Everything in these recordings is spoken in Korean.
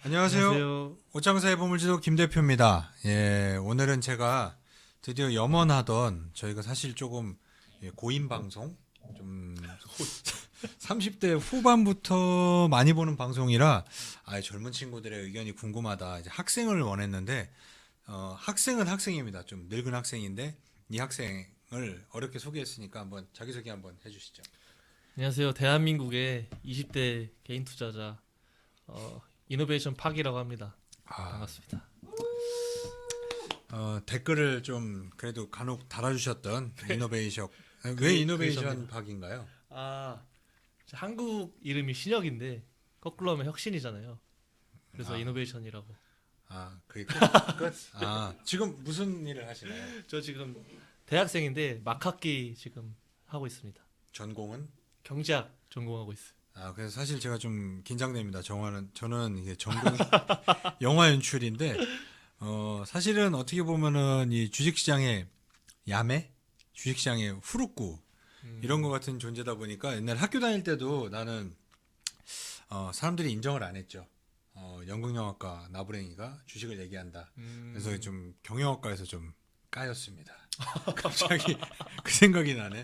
안녕하세요. 안녕하세요. 옷장사의 보물지도 김 대표입니다. 예, 오늘은 제가 드디어 염원하던 저희가 사실 조금 고인 방송 좀 30대 후반부터 많이 보는 방송이라 젊은 친구들의 의견이 궁금하다. 이제 학생을 원했는데 학생은 학생입니다. 좀 늙은 학생인데 이 학생을 어렵게 소개했으니까 한번 자기소개 한번 해주시죠. 안녕하세요. 대한민국의 20대 개인 투자자 이노베이션 파기라고 합니다. 아, 반갑습니다. 댓글을 좀 그래도 간혹 달아주셨던 이노베이션 왜 그- 이노베이션 그러셨네요. 박인가요? 아, 한국 이름이 신혁인데 거꾸로 하면 혁신이잖아요. 그래서 아. 이노베이션이라고. 그게 끝? 지금 무슨 일을 하시나요? 저 지금 대학생인데 막학기 지금 하고 있습니다. 전공은? 경제학 전공하고 있어요. 그래서 사실 제가 좀 긴장됩니다. 저는 이게 전공 영화 연출인데, 사실은 어떻게 보면은 이 주식시장의 야매? 주식시장의 후루꾸, 이런 것 같은 존재다 보니까 옛날 학교 다닐 때도 나는, 사람들이 인정을 안 했죠. 연극영화과 나부랭이가 주식을 얘기한다. 그래서 좀 경영학과에서 좀 까였습니다. 갑자기 그 생각이 나네.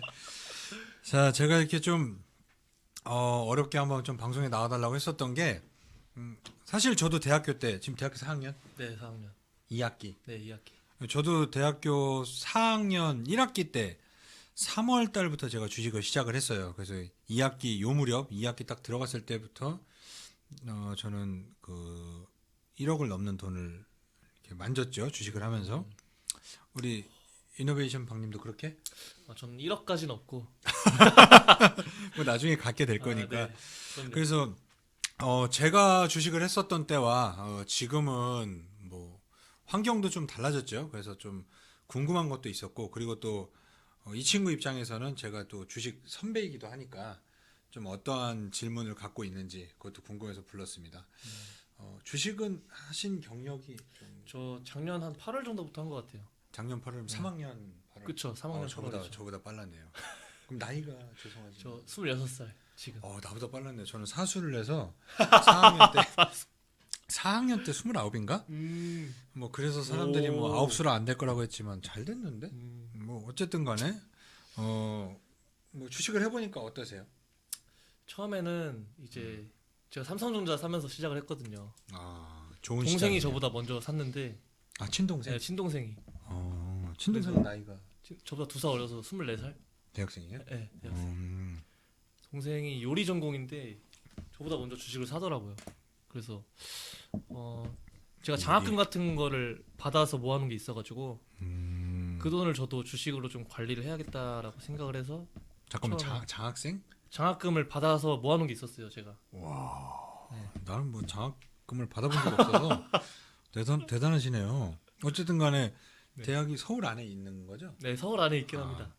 자, 제가 이렇게 좀 어렵게 한번 좀 방송에 나와달라고 했었던 게 사실 저도 대학교 때 지금 대학교 4학년 네, 4학년. 2학기 네, 2학기. 저도 대학교 4학년 1학기 때 3월 달부터 제가 주식을 시작을 했어요. 그래서 2학기 요 무렵 2학기 딱 들어갔을 때부터 저는 그 1억을 넘는 돈을 이렇게 만졌죠. 주식을 하면서 우리 이노베이션 박님도 그렇게? 저는 1억까지는 없고. 뭐 나중에 갖게 될 거니까. 네. 그럼요. 그래서 제가 주식을 했었던 때와 지금은 뭐 환경도 좀 달라졌죠. 그래서 좀 궁금한 것도 있었고 그리고 또 이 친구 입장에서는 제가 또 주식 선배이기도 하니까 좀 어떠한 질문을 갖고 있는지 그것도 궁금해서 불렀습니다. 주식은 하신 경력이 좀 저 작년 한 8월 정도부터 한 것 같아요. 작년 8월 3학년 8월. 그쵸, 3학년 저보다 8월이죠. 저보다 빨랐네요. 그럼 나이가 죄송하지만 저 26살 지금. 나보다 빨랐네요. 저는 사수를 해서 4학년 때 4학년 때 29인가? 뭐 그래서 사람들이 뭐 오. 아홉수로 안 될 거라고 했지만 잘 됐는데. 음, 뭐 어쨌든 간에 뭐 주식을 해 보니까 어떠세요? 처음에는 이제 제가 삼성전자 사면서 시작을 했거든요. 좋은 동생이 시작이네요. 저보다 먼저 샀는데 친동생. 네, 친동생이 친동생 나이가 저보다 2살 어려서 24살? 대학생이에요? 네, 대학생. 음, 동생이 요리 전공인데 저보다 먼저 주식을 사더라고요. 그래서 제가 장학금 같은 거를 받아서 모아놓은 게 있어가지고 그 돈을 저도 주식으로 좀 관리를 해야겠다라고 생각을 해서 잠깐만 처음에. 장학생? 장학금을 받아서 모아놓은 게 있었어요, 제가. 나는 뭐 장학금을 받아본 적 없어서 대단하시네요. 어쨌든 간에 네. 대학이 서울 안에 있는 거죠? 네, 서울 안에 있긴 합니다.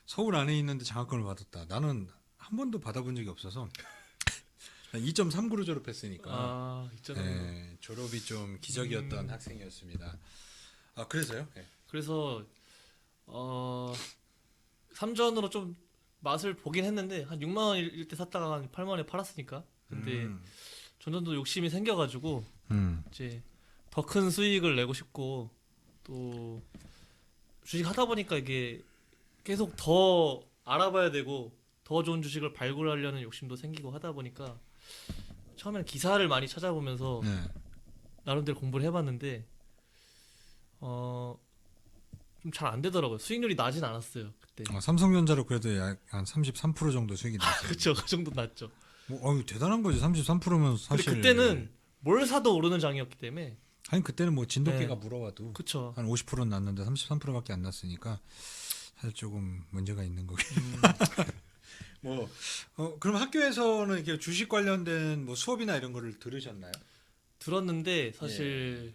서울 안에 있는데 장학금을 받았다. 나는 한 번도 받아본 적이 없어서 2.39로 졸업했으니까 있잖아요. 졸업이 좀 기적이었던 학생이었습니다. 그래서요? 네. 그래서 삼전으로 좀 맛을 보긴 했는데 한 6만 원일 때 샀다가 한 8만 원에 팔았으니까. 근데 점점 더 욕심이 생겨가지고 이제 더 큰 수익을 내고 싶고 또 주식 하다 보니까 이게 계속 더 알아봐야 되고 더 좋은 주식을 발굴하려는 욕심도 생기고 하다 보니까 처음에는 기사를 많이 찾아보면서 네. 나름대로 공부를 해봤는데 좀 잘 안 되더라고요. 수익률이 나진 않았어요 그때. 삼성전자로 그래도 약 한 33% 정도 수익이 났어요. 그쵸, 그 정도 났죠. 뭐, 대단한 거지. 33%면 근데 사실. 그때는 뭘 사도 오르는 장이었기 때문에. 아니 그때는 뭐 진돗개가 네. 물어와도 그쵸. 한 50%는 났는데 33%밖에 안 났으니까 사실 조금 문제가 있는 거긴. 뭐 그럼 학교에서는 이렇게 주식 관련된 뭐 수업이나 이런 거를 들으셨나요? 들었는데 사실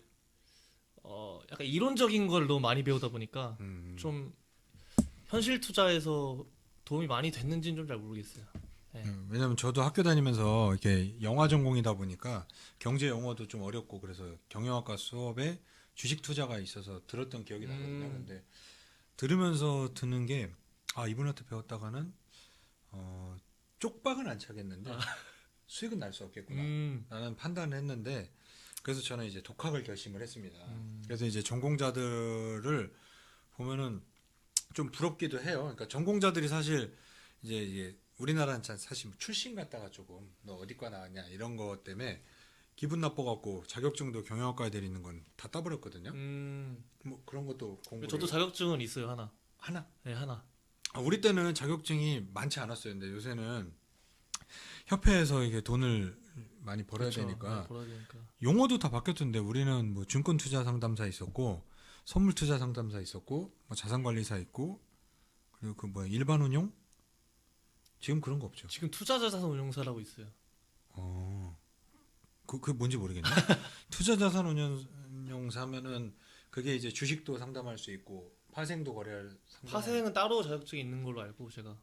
약간 이론적인 걸 너무 많이 배우다 보니까 좀 현실 투자에서 도움이 많이 됐는지는 좀 잘 모르겠어요. 네. 왜냐면 저도 학교 다니면서 이렇게 영화 전공이다 보니까 경제 용어도 좀 어렵고 그래서 경영학과 수업에 주식 투자가 있어서 들었던 기억이 나거든요. 근데 들으면서 듣는 게 이분한테 배웠다가는 쪽박은 안 차겠는데 수익은 날 수 없겠구나. 라는 판단을 했는데 그래서 저는 이제 독학을 결심을 했습니다. 그래서 이제 전공자들을 보면은 좀 부럽기도 해요. 그러니까 전공자들이 사실 이제 우리나라는 사실 뭐 출신 갖다가 조금 너 어디과 나왔냐 이런 것 때문에 기분 나빠갖고 자격증도 경영학과에 내리는 건 다 따버렸거든요. 뭐 그런 것도 공부. 저도 자격증은 있어요 하나. 하나. 네 하나. 우리 때는 자격증이 많지 않았어요. 근데 요새는 협회에서 이게 돈을 많이 벌어야 그쵸, 되니까 네, 벌어야 되니까. 용어도 다 바뀌었던데 우리는 뭐 증권 투자 상담사 있었고 선물 투자 상담사 있었고 뭐 자산 관리사 있고 그리고 그 뭐야 일반 운용 지금 그런 거 없죠. 지금 투자자산 운용사라고 있어요. 그 뭔지 모르겠네. 투자 자산 운용사면은 그게 이제 주식도 상담할 수 있고 파생도 거래할 파생은 따로 자격증이 있는 걸로 알고 제가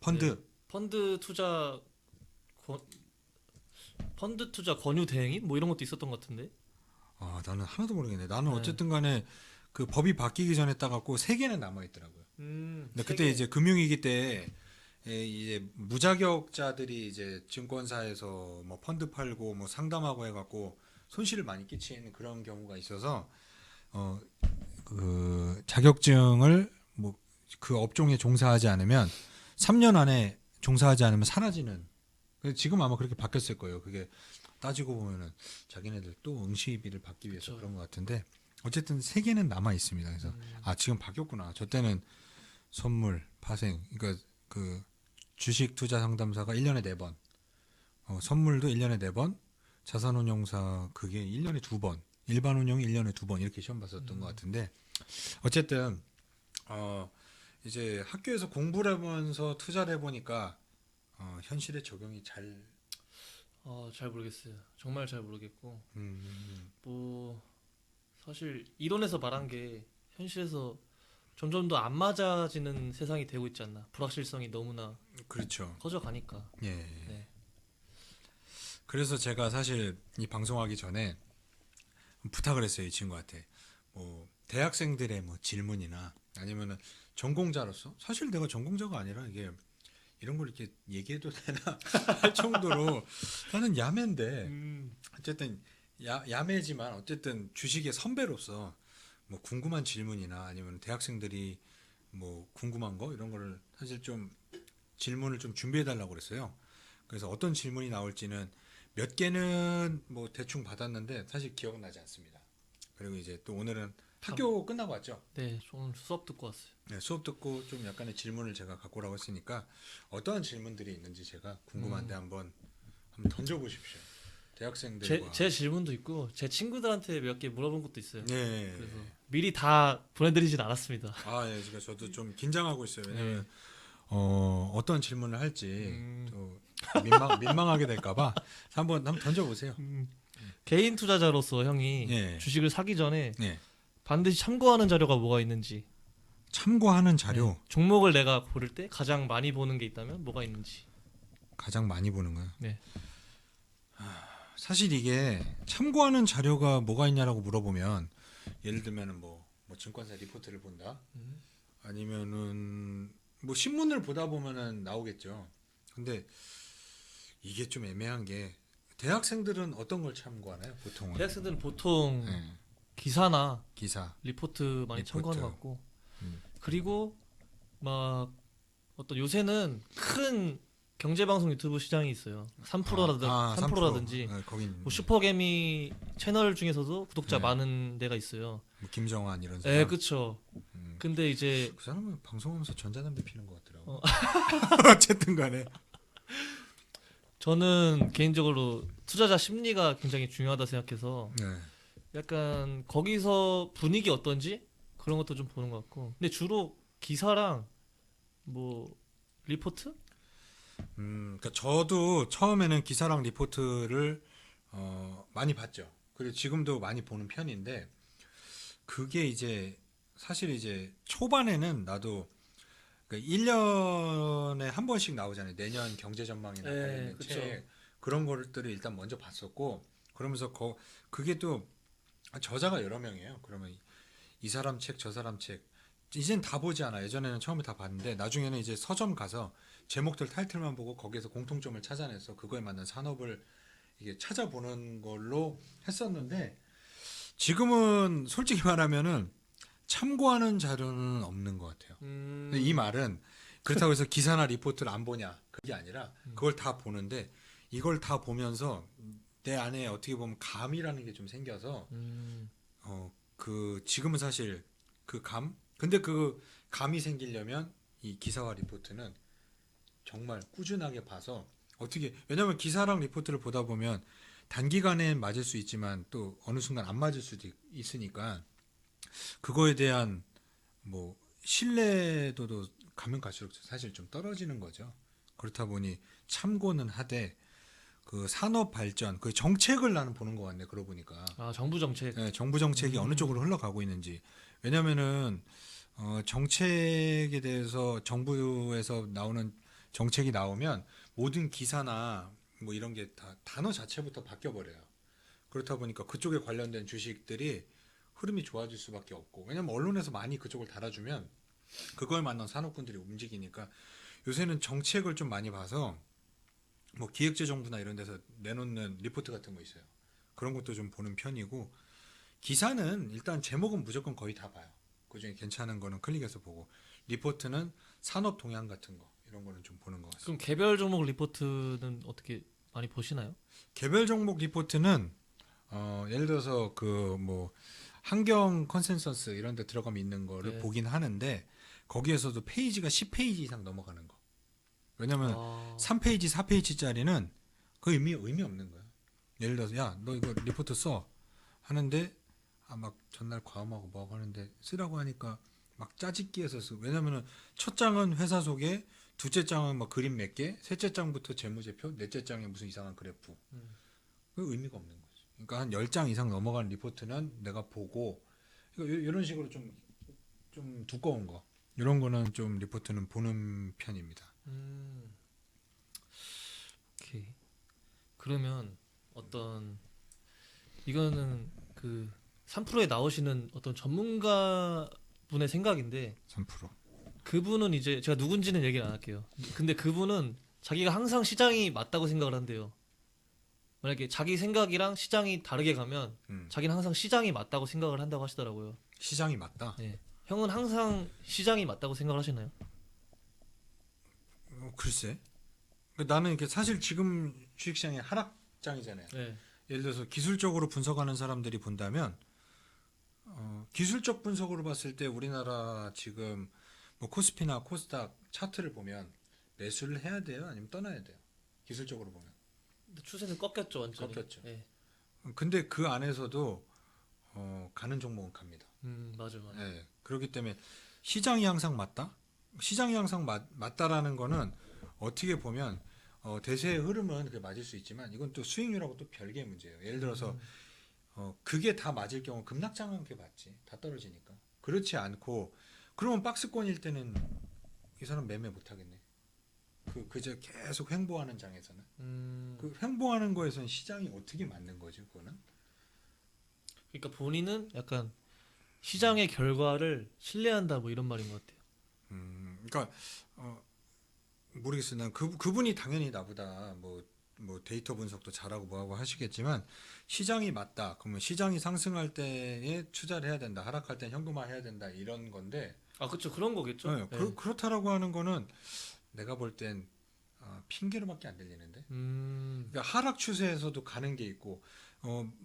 펀드. 네, 펀드 투자 권유 대행인 뭐 이런 것도 있었던 것 같은데. 나는 하나도 모르겠네. 나는 네. 어쨌든 간에 그 법이 바뀌기 전에 따갖고 3개는 남아 있더라고요. 근데 그때 이제 금융위기 때 이제 무자격자들이 이제 증권사에서 뭐 펀드 팔고 뭐 상담하고 해갖고 손실을 많이 끼치는 그런 경우가 있어서 그 자격증을 뭐 그 업종에 종사하지 않으면 3년 안에 종사하지 않으면 사라지는. 지금 아마 그렇게 바뀌었을 거예요. 그게 따지고 보면은 자기네들 또 응시비를 받기 위해서 그렇죠. 그런 것 같은데 어쨌든 3개는 남아 있습니다. 그래서 지금 바뀌었구나. 저 때는 선물, 파생, 그러니까 그 주식 투자 상담사가 1년에 4번, 선물도 1년에 4번, 자산운용사 그게 1년에 2번, 일반 운용이 1년에 2번 이렇게 시험 봤었던 것 같은데 어쨌든 이제 학교에서 공부를 하면서 투자를 해보니까 현실에 적용이 잘. 잘 모르겠어요. 정말 잘 모르겠고 음. 뭐 사실 이론에서 말한 게 현실에서 점점 더 안 맞아지는 세상이 되고 있지 않나. 불확실성이 너무나 그렇죠. 커져가니까. 예. 네. 그래서 제가 사실 이 방송하기 전에 부탁을 했어요. 이 친구한테. 뭐 대학생들의 뭐 질문이나 아니면은 전공자로서 사실 내가 전공자가 아니라 이게 이런 걸 이렇게 얘기해도 되나 할 정도로 나는 야매인데 어쨌든 야매지만 어쨌든 주식의 선배로서 뭐 궁금한 질문이나 아니면 대학생들이 뭐 궁금한 거 이런 거를 사실 좀 질문을 좀 준비해 달라고 그랬어요. 그래서 어떤 질문이 나올지는 몇 개는 뭐 대충 받았는데 사실 기억나지 않습니다. 그리고 이제 또 오늘은 학교 끝나고 왔죠. 네, 오늘 수업 듣고 왔어요. 네, 수업 듣고 좀 약간의 질문을 제가 갖고 오라고 했으니까 어떠한 질문들이 있는지 제가 궁금한데 한번 던져보십시오. 대학생들과. 제 질문도 있고 제 친구들한테 몇 개 물어본 것도 있어요. 네. 그래서 미리 다 보내드리진 않았습니다. 예, 제가 저도 좀 긴장하고 있어요. 왜냐면 네. 어떤 질문을 할지 또 민망하게 될까봐 한번 던져보세요. 개인 투자자로서 형이 네. 주식을 사기 전에 네. 반드시 참고하는 자료가 뭐가 있는지. 참고하는 자료. 네. 종목을 내가 고를 때 가장 많이 보는 게 있다면 뭐가 있는지. 가장 많이 보는 거요. 네. 사실 이게 참고하는 자료가 뭐가 있냐라고 물어보면 예를 들면은 뭐 증권사 리포트를 본다. 아니면은 뭐 신문을 보다 보면은 나오겠죠. 근데 이게 좀 애매한 게 대학생들은 어떤 걸 참고하나요? 보통은. 대학생들은 보통 네. 기사나 기사. 리포트 많이 리포트. 참고하는 것 같고 음. 그리고 막 어떤 요새는 큰 경제방송 유튜브 시장이 있어요. 3%라든지 네, 거긴 뭐 슈퍼개미 채널 중에서도 구독자 네. 많은 데가 있어요. 뭐 김정환 이런 사람. 네, 그쵸. 근데 이제 그 사람은 방송하면서 전자담배 피는 것 같더라고. 어. 어쨌든 간에. 저는 개인적으로 투자자 심리가 굉장히 중요하다 생각해서 네. 약간 거기서 분위기 어떤지 그런 것도 좀 보는 것 같고 근데 주로 기사랑 뭐 리포트? 그러니까 저도 처음에는 기사랑 리포트를 많이 봤죠. 그리고 지금도 많이 보는 편인데 그게 이제 사실 이제 초반에는 나도 그러니까 1년에 한 번씩 나오잖아요. 내년 경제 전망이나 네, 관련된 그쵸. 책 그런 것들을 일단 먼저 봤었고 그러면서 그게 또 저자가 여러 명이에요. 그러면 이 사람 책, 저 사람 책 이젠 다 보지 않아. 예전에는 처음에 다 봤는데 나중에는 이제 서점 가서 제목들 타이틀만 보고 거기에서 공통점을 찾아내서 그거에 맞는 산업을 이게 찾아보는 걸로 했었는데 지금은 솔직히 말하면은 참고하는 자료는 없는 것 같아요. 근데 이 말은 그렇다고 해서 기사나 리포트를 안 보냐 그게 아니라 그걸 다 보는데 이걸 다 보면서 내 안에 어떻게 보면 감이라는 게 좀 생겨서 그 지금은 사실 그 근데 그 감이 생기려면 이 기사와 리포트는 정말 꾸준하게 봐서 어떻게 왜냐하면 기사랑 리포트를 보다 보면 단기간에 맞을 수 있지만 또 어느 순간 안 맞을 수도 있으니까 그거에 대한 뭐 신뢰도도 가면 갈수록 사실 좀 떨어지는 거죠. 그렇다 보니 참고는 하되 그 산업 발전, 그 정책을 나는 보는 것 같네. 그러고 보니까. 아, 정부 정책. 네, 정부 정책이 어느 쪽으로 흘러가고 있는지. 왜냐면은 정책에 대해서 정부에서 나오는 정책이 나오면 모든 기사나 뭐 이런 게 다 단어 자체부터 바뀌어 버려요. 그렇다 보니까 그쪽에 관련된 주식들이 흐름이 좋아질 수밖에 없고. 왜냐면 언론에서 많이 그쪽을 달아주면 그걸 만난 산업군들이 움직이니까 요새는 정책을 좀 많이 봐서 뭐 기획재정부나 이런 데서 내놓는 리포트 같은 거 있어요. 그런 것도 좀 보는 편이고 기사는 일단 제목은 무조건 거의 다 봐요. 그중에 괜찮은 거는 클릭해서 보고 리포트는 산업 동향 같은 거 이런 거는 좀 보는 것 같습니다. 그럼 개별 종목 리포트는 어떻게 많이 보시나요? 개별 종목 리포트는 예를 들어서 그 뭐 환경 컨센서스 이런 데 들어가면 있는 거를 네. 보긴 하는데 거기에서도 페이지가 10페이지 이상 넘어가는 거. 왜냐면 3페이지, 4페이지짜리는 그 의미 없는 거야. 예를 들어서 야, 너 이거 리포트 써 하는데 막 전날 과음하고 뭐 하는데 쓰라고 하니까 막 짜집기해서 쓰. 왜냐면은 첫 장은 회사 소개, 둘째 장은 뭐 그림 몇 개, 셋째 장부터 재무제표, 넷째 장에 무슨 이상한 그래프. 그 의미가 없는 거지. 그러니까 한 10장 이상 넘어간 리포트는 내가 보고 이런 식으로 좀 두꺼운 거. 이런 거는 좀 리포트는 보는 편입니다. 오케이. 그러면 어떤 이거는 그 3%에 나오시는 어떤 전문가 분의 생각인데 3%. 그분은 이제 제가 누군지는 얘기를 안 할게요. 근데 그분은 자기가 항상 시장이 맞다고 생각을 한대요. 만약에 자기 생각이랑 시장이 다르게 가면 자기는 항상 시장이 맞다고 생각을 한다고 하시더라고요. 시장이 맞다. 네. 형은 항상 시장이 맞다고 생각을 하시나요? 글쎄. 나는 이게 사실 지금 주식시장이 하락장이잖아요. 네. 예를 들어서 기술적으로 분석하는 사람들이 본다면 기술적 분석으로 봤을 때 우리나라 지금 뭐 코스피나 코스닥 차트를 보면 매수를 해야 돼요? 아니면 떠나야 돼요? 기술적으로 보면. 근데 추세는 꺾였죠, 완전히. 꺾였죠. 네. 근데 그 안에서도 가는 종목은 갑니다. 맞아. 네. 그렇기 때문에 시장이 항상 맞다? 시장이 항상 맞다라는 거는 어떻게 보면 대세의 흐름은 그게 맞을 수 있지만 이건 또 수익률하고 또 별개의 문제예요. 예를 들어서 그게 다 맞을 경우 급락장은 그게 맞지. 다 떨어지니까. 그렇지 않고 그러면 박스권일 때는 이 사람 매매 못 하겠네. 그저 계속 횡보하는 장에서는 그 횡보하는 거에서는 시장이 어떻게 맞는 거지 그거는? 그러니까 본인은 약간 시장의 결과를 신뢰한다 뭐 이런 말인 것 같아요. 그러니까 모르겠어요. 난 그분이 당연히 나보다 뭐 데이터 분석도 잘하고 뭐하고 하시겠지만 시장이 맞다. 그러면 시장이 상승할 때에 투자를 해야 된다. 하락할 때 현금화 해야 된다. 이런 건데. 아, 그렇죠. 그런 거겠죠. 네, 네. 그렇다라고 하는 거는 내가 볼 땐 핑계로밖에 안 들리는데. 그러니까 하락 추세에서도 가는 게 있고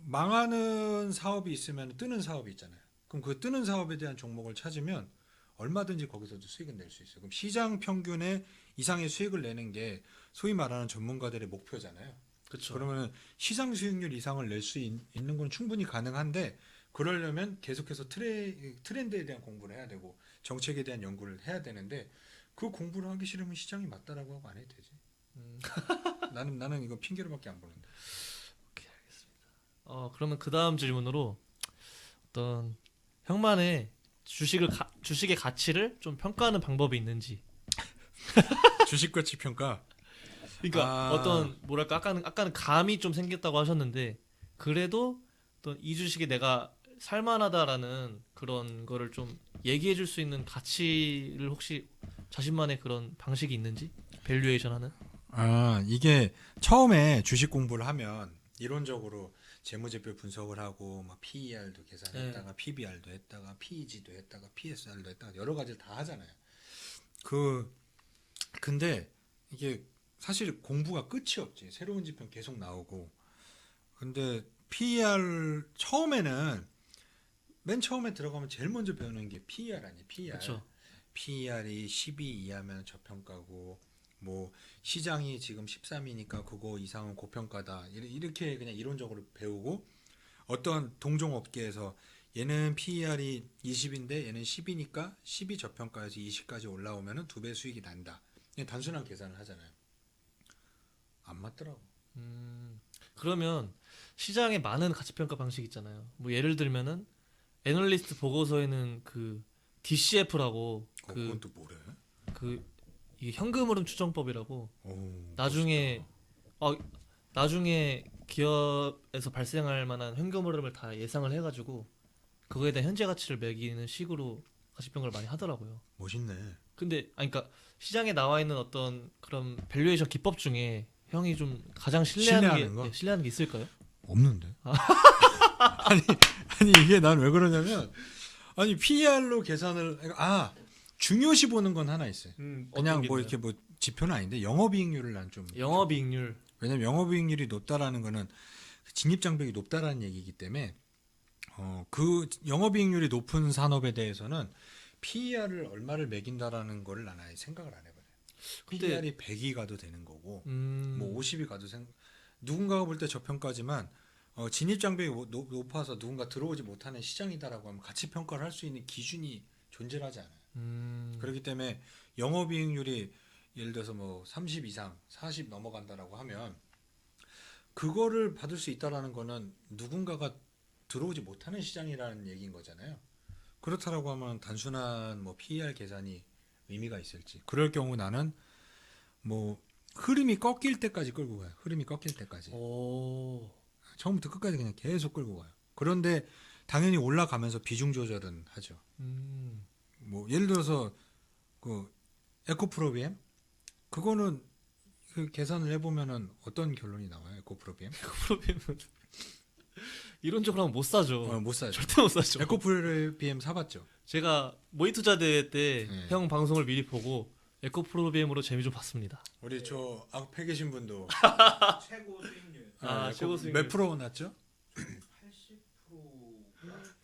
망하는 사업이 있으면 뜨는 사업이 있잖아요. 그럼 그 뜨는 사업에 대한 종목을 찾으면 얼마든지 거기서도 수익을 낼 수 있어요. 그럼 시장 평균의 이상의 수익을 내는 게 소위 말하는 전문가들의 목표잖아요. 그렇죠. 그러면 시장 수익률 이상을 낼 수 있는 건 충분히 가능한데 그러려면 계속해서 트렌드에 대한 공부를 해야 되고 정책에 대한 연구를 해야 되는데 그 공부를 하기 싫으면 시장이 맞다라고 하고 안 해도 되지. 나는 이거 핑계로밖에 안 보는데. 오케이, 알겠습니다. 그러면 그 다음 질문으로 어떤 형만의 주식의 가치를 좀 평가하는 방법이 있는지. 주식 가치 평가. 그러니까 어떤 뭐랄까 아까는 감이 좀 생겼다고 하셨는데 그래도 어떤 이 주식이 내가 살만하다라는 그런 거를 좀 얘기해 줄 수 있는 가치를 혹시 자신만의 그런 방식이 있는지 밸류에이션 하는. 이게 처음에 주식 공부를 하면 이론적으로 재무제표 분석을 하고 막 PER도 계산했다가 네. PBR도 했다가 PEG도 했다가 PSR도 했다가 여러 가지를 다 하잖아요. 그 근데 이게 사실 공부가 끝이 없지. 새로운 지표 계속 나오고. 근데 PER 처음에는 맨 처음에 들어가면 제일 먼저 배우는 게 PER 아니에요. PER. 그렇죠. PER이 12 이하면 저평가고 뭐 시장이 지금 13이니까 그거 이상은 고평가다. 이렇게 그냥 이론적으로 배우고 어떤 동종 업계에서 얘는 PER이 20인데 얘는 10이니까 12 저평가에서 20까지 올라오면은 2배 수익이 난다. 그냥 단순한 계산을 하잖아요. 안 맞더라고. 그러면 시장에 많은 가치평가 방식 있잖아요. 뭐 예를 들면은 애널리스트 보고서에는 그 DCF라고 그건 또 뭐래? 그 이게 현금 흐름 추정법이라고 오, 나중에 나중에 기업에서 발생할 만한 현금 흐름을 다 예상을 해가지고 그거에 대한 현재 가치를 매기는 식으로 가치평가를 많이 하더라고요. 멋있네. 근데 그러니까 시장에 나와 있는 어떤 그런 밸류에이션 기법 중에 형이 좀 가장 신뢰하는 거? 신뢰하는 게 있을까요? 없는데. 아니 이게 난 왜 그러냐면 아니 PER로 계산을 중요시 보는 건 하나 있어요. 그냥 뭐 이렇게 뭐 지표는 아닌데 영업이익률을 난 좀 영업이익률. 왜냐면 영업이익률이 높다라는 거는 진입장벽이 높다라는 얘기이기 때문에 그 영업이익률이 높은 산업에 대해서는 PER을 얼마를 매긴다라는 거를 난 아예 생각을 안 해봐요. 근데 PER이 100이 가도 되는 거고 뭐 50이 가도 누군가가 볼 때 저평가지만 진입장벽이 높아서 누군가 들어오지 못하는 시장이다라고 하면 가치 평가를 할 수 있는 기준이 존재하지 않아요. 그렇기 때문에 영업이익률이 예를 들어서 뭐 30 이상, 40 넘어간다라고 하면 그거를 받을 수 있다라는 거는 누군가가 들어오지 못하는 시장이라는 얘기인 거잖아요. 그렇다라고 하면 단순한 뭐 PER 계산이 의미가 있을지. 그럴 경우 나는 뭐 흐름이 꺾일 때까지 끌고 가요. 흐름이 꺾일 때까지. 오. 처음부터 끝까지 그냥 계속 끌고 가요. 그런데 당연히 올라가면서 비중 조절은 하죠. 뭐 예를 들어서 그 에코프로비엠 그거는 그 계산을 해보면은 어떤 결론이 나와요? 에코프로비엠? 프로비엠은 이론적으로 하면 못 사죠. 못 사죠. 절대 못 사죠. 에코프로비엠 사봤죠? 제가 모의투자 대회 때 네. 형 방송을 미리 보고 에코프로비엠으로 재미 좀 봤습니다. 우리 저 앞에 계신 분도 최고 수익률 최고 수익률. 몇 프로 났죠?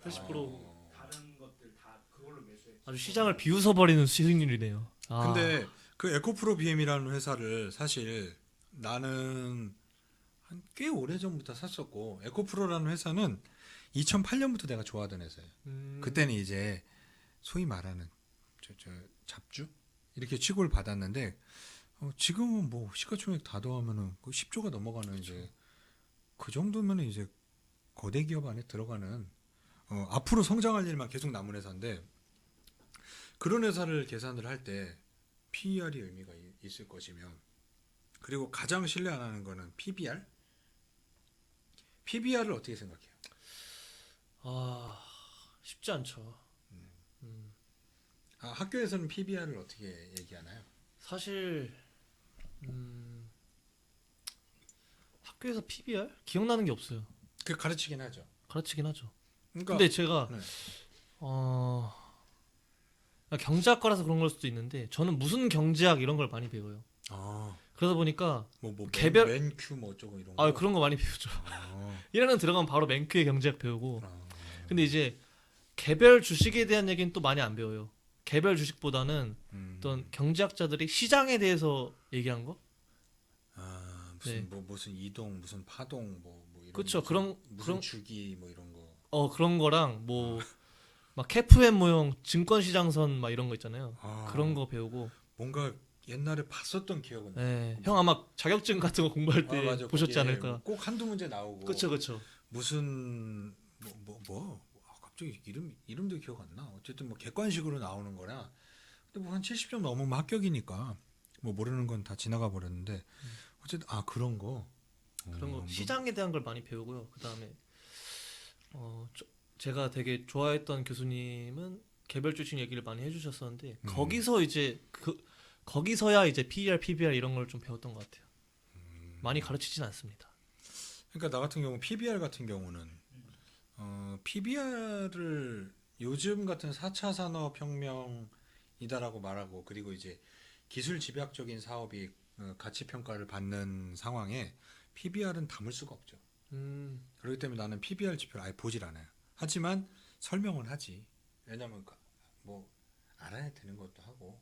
80%가 80% 다른 것들 다 그걸로 매수했죠. 아주 시장을 비웃어 버리는 수익률이네요. 근데 그 에코프로 BM이라는 회사를 사실 나는 한 꽤 오래 전부터 샀었고 에코프로라는 회사는 2008년부터 내가 좋아하던 회사예요. 그때는 이제 소위 말하는 저 잡주 이렇게 취급을 받았는데 지금은 뭐 시가총액 다 더하면은 그 10조가 넘어가는 이제 그 정도면은 이제 거대 기업 안에 들어가는 앞으로 성장할 일만 계속 남은 회사인데 그런 회사를 계산을 할 때 PER이 의미가 있을 것이면 그리고 가장 신뢰 안 하는 거는 PBR? PBR을 어떻게 생각해요? 쉽지 않죠. 학교에서는 PBR을 어떻게 얘기하나요? 사실 학교에서 PBR 기억나는 게 없어요. 그 가르치긴 하죠. 가르치긴 하죠. 그러니까 근데 제가 네. 경제학과라서 그런 걸 수도 있는데 저는 무슨 경제학 이런 걸 많이 배워요. 그러다 보니까 개별- 맨큐 뭐 어쩌고 이런 거. 그런 거 많이 배우죠. 아, 1학년 들어가면 바로 맨큐의 경제학 배우고. 아. 근데 이제 개별 주식에 대한 얘기는 또 많이 안 배워요. 개별 주식보다는 어떤 경제학자들이 시장에 대해서 얘기한 거? 무슨 이동 무슨 파동 뭐 이런 그쵸, 무슨 주기 뭐 이런 거. 그런 거랑 뭐 막 KFM 모형 증권 시장선 막 이런 거 있잖아요. 그런 거 배우고. 뭔가 옛날에 봤었던 기억은 나. 네. 형 아마 자격증 같은 거 공부할 때 맞아. 보셨지 거기에 않을까? 꼭 한두 문제 나오고. 그쵸. 무슨 갑자기 이름도 기억 안 나. 어쨌든 뭐 객관식으로 나오는 거라. 근데 뭐 한 70점 넘으면 합격이니까 뭐 모르는 건 다 지나가 버렸는데 어쨌든 그런 거. 그런 거 시장에 대한 걸 많이 배우고요. 그다음에 제가 되게 좋아했던 교수님은 개별 주식 얘기를 많이 해주셨었는데 거기서 이제 거기서야 이제 PER, PBR 이런 걸 좀 배웠던 것 같아요. 많이 가르치진 않습니다. 그러니까 나 같은 경우 PBR 같은 경우는 PBR을 요즘 같은 4차 산업혁명이다라고 말하고 그리고 이제 기술 집약적인 사업이 가치 평가를 받는 상황에 PBR은 담을 수가 없죠. 그렇기 때문에 나는 PBR 지표를 아예 보질 않아요. 하지만 설명은 하지. 왜냐면 뭐 알아야 되는 것도 하고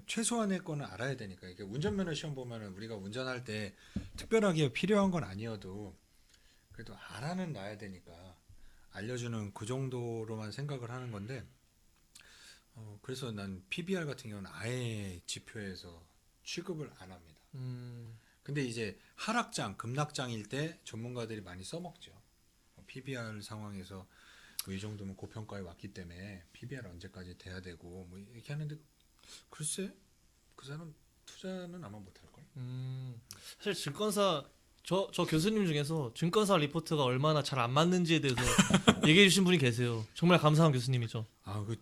최소한의 거는 알아야 되니까. 이게 운전면허 시험 보면은 우리가 운전할 때 특별하게 필요한 건 아니어도 그래도 알아는 놔야 되니까 알려주는 그 정도로만 생각을 하는 건데 그래서 난 PBR 같은 경우는 아예 지표에서 취급을 안 합니다. 근데 이제 하락장, 급락장일 때 전문가들이 많이 써먹죠. PBR 상황에서 뭐 이 정도면 고평가에 왔기 때문에 PBR 언제까지 돼야 되고 뭐 이렇게 하는데 글쎄 그 사람 투자는 아마 못할걸. 사실 증권사 저 교수님 중에서 증권사 리포트가 얼마나 잘 안 맞는지에 대해서 얘기해 주신 분이 계세요. 정말 감사한 교수님이죠. 그거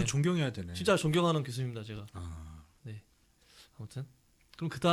존경해야 되네. 진짜 존경하는 교수님입니다, 제가. 아. 네. 아무튼 그럼 그다음